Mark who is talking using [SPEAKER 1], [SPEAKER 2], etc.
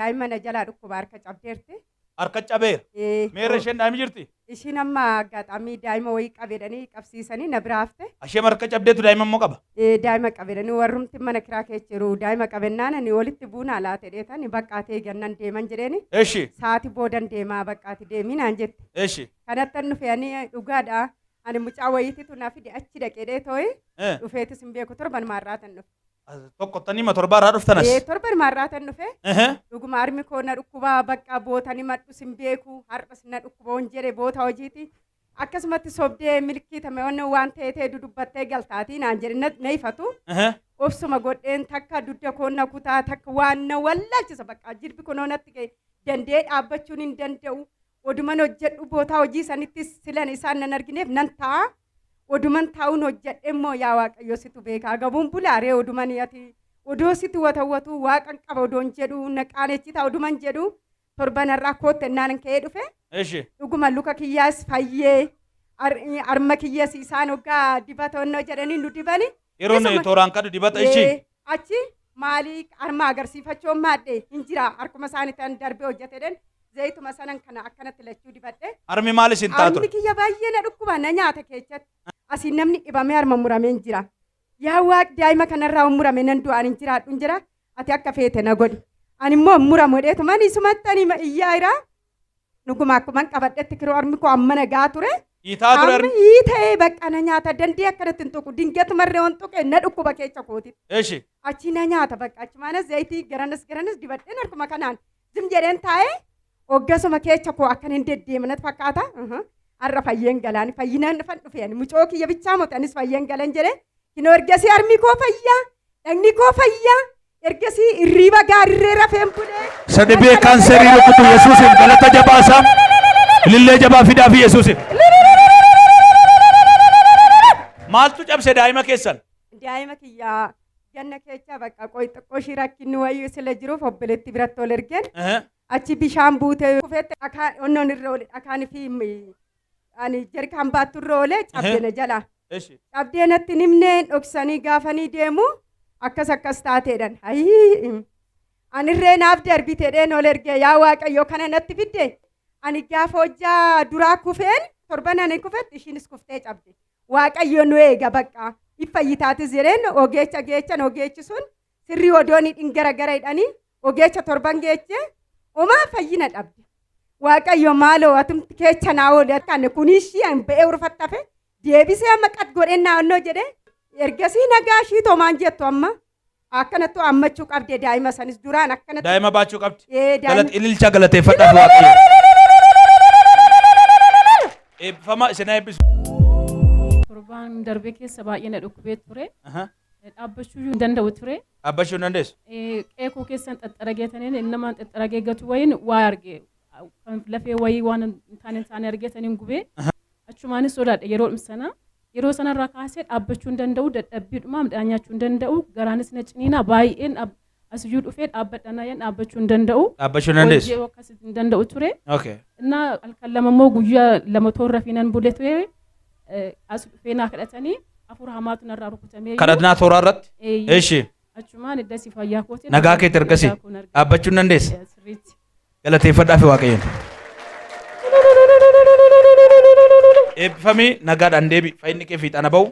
[SPEAKER 1] daa'ima na jalaa dhukkuba harka cabdeerti.
[SPEAKER 2] Harka cabeera. Meerra isheen daa'imni jirti?
[SPEAKER 1] Ishiin amma aggaxaamii daa'ima wayii qabeedhanii qabsiisanii na biraa hafte.
[SPEAKER 2] Ashee harka cabdeetu daa'ima immoo qaba?
[SPEAKER 1] Daa'ima qabeedhanii warrumti mana kiraa keessa jiru daa'ima qabennaan ani walitti buunaa laate dheetan baqqaatee gannan deeman jedheeni.
[SPEAKER 2] Eshi.
[SPEAKER 1] Sa'aatii boodan deemaa baqqaati deeminaan jette.
[SPEAKER 2] Eshi.
[SPEAKER 1] Kanattan dhufeanii dhugaadha. Ani mucaa wayiititu na fide achi dhaqee tooyi. Dhufeetis hin beeku torban maarraatan dhufe.
[SPEAKER 2] Tokko tanima torba irraa dhuftanas?
[SPEAKER 1] Torban maarraatan dhufe. Dhuguma harmi koo na dhukkubaa bakka bootanii madhus hin beeku har'as na dhukkuba waan jedhe boota hojiiti. Akkasumatti sobdee milkiitame waan ta'ee dudubbattee galtaatii naan jedhe na ifatu. Obsuma godheen takka dudda koo na kutaa takka waan na wallaalchisa bakka jilbi kunoo natti ga'e danda'ee dhaabbachuun hin danda'u. Oduman hojjedhu boota hojii sanitti silan isaan nan argineef nan ta'a. Oduman taa'uun hojjedhe immoo yaa Waaqayyo situ beekaa gabuun bulaaree oduman ati odoo situ watawwatu waaqan qaba odoon jedhu naqaanechitaa oduman jedhu torbanarraa koottennaan ka'ee dhufe. Dhuguma luka kiyyaas fayyee arma kiyyaas isaan hoggaa dibata onnoo jedhanii nu dibani.
[SPEAKER 2] Yeroon tooraan kadhu dibata ishii?
[SPEAKER 1] Achi maalii arma agarsiifachuun maadde hin jira harkuma isaaniitiin darbee hojjetedhan. Zayituma sanan kana akkanatti lachuu dibadhe.
[SPEAKER 2] Armi maal isin taatu?
[SPEAKER 1] Armi kiyya baay'ee na dhukkuba na nyaata keessatti. Asiin namni dhibamee harma muramee hin jira. Yaa Waaqi daa'ima kanarraa murame nan du'aan hin jiraadhu hin jira. Ati akka feete na godhi. Ani immoo muramu dheetumaan isumatti ani iyyaa jira. Dhuguma akkuma qabadhetti kiroo armi koo amma nagaa ture.
[SPEAKER 2] Hiitaa ture armi?
[SPEAKER 1] Hiitee bakka na nyaata dandee akkanatti hin tuqu dingeetumarree waan tuqe na dhukkuba keessa kooti.
[SPEAKER 2] Eeshi.
[SPEAKER 1] Achi na nyaata bakka achumaanas zayitii garanas dibadheen harkuma kanaan zim jedheen taa'ee. Oggasuma keessa koo akkan hin deddeemanatti fakkaata. Har'a fayyeen galaan fayyinaan dhufan dhufeen mucoo kiyya bichaa mootanis fayyeen galan jedhe. Kinoo ergasii harmi koo fayyaa dhagni koo fayyaa ergasii irriiba gaarree rafeen bulee.
[SPEAKER 2] Sadibee kaanserii rukutu Yesuusin galata jabaasaa ilillee jabaa fidaa fi Yesuusin. Maaltu cabse daa'ima keessan?
[SPEAKER 1] Daa'ima kiyyaa ganna keessa bakka xiqqoo ishii rakkinni wayii sila jiruuf obboleetti biratti ol ergeen. Achi bishaan buutee kufetti onnoon irra oole dhakaan fi ani jarkaan baattu irra oole cabdeena jala. Cabdeenatti nimnee dhoksanii gaafanii deemu akkas taateedhan. Anirree naaf darbiteedheen ol ergee yaa Waaqayyo kana natti fidde. Ani gaafa hojjaa duraa kufeen torban ani kufetti ishiinis kuftee cabde. Waaqayyo nu eega bakka ifayyitaatis jedheen ogeecha geechan ogeechi sun sirrii odoonii dhingara hidhanii ogeecha torban geechee. Omaa fayyina dhabde. Waaqayyo maaloo atumti keessa naa oole kan kunishii an ba'ee urfattafe deebisee amma qad godheen naannoo jedhe ergasii nagaa ishii toomaan jettu amma akkanattu ammachuu qabde daa'ima sanis duraan akkanatti. Daa'ima baachuu qabdi.
[SPEAKER 2] Ililcha galateeffadhaaf Waaqayyo. Eebbifamaa isin eebbisu.
[SPEAKER 3] Torbaan darbee keessa baay'ee na dhukkubee ture. Dhaabbachuu hin danda'u ture.
[SPEAKER 2] Dhaabbachuu hin dandeessu?
[SPEAKER 3] Qeekoo keessan xaxxarageetaniin namaan xaxxarageeggatu wayiin waa arge. Lafee wayii waan hin taane argeetaniin gubee. Achumaanis sodaadha yeroo sanarraa kaasee dhaabbachuu hin danda'u dadhabbiidhuma midhaan nyaachuu hin danda'u garaanis na ciniina baay'een asiyyuu dhufee dhaabbadhanayaan dhaabbachuu hin danda'u.
[SPEAKER 2] Dhaabbachuu hin dandeessu?
[SPEAKER 3] Hojii akkas hin danda'u ture. Innaa halkan lama immoo guyyaa lama toorra fiinan bulee ture as dhufee naa kadhatanii. Afur hamaatu narraa rukutamee.
[SPEAKER 2] Kadhannaa tooraa irratti? Eeshi.
[SPEAKER 3] Achumaan idda si fayyaa kooti.
[SPEAKER 2] Nagaa keetti ergasii dhaabbachuu hin dandeessa? Galateeffadhaaf Waaqayyoon. Eebbifamii nagaadhaan deebi fayyinni kee fiixana ba'u.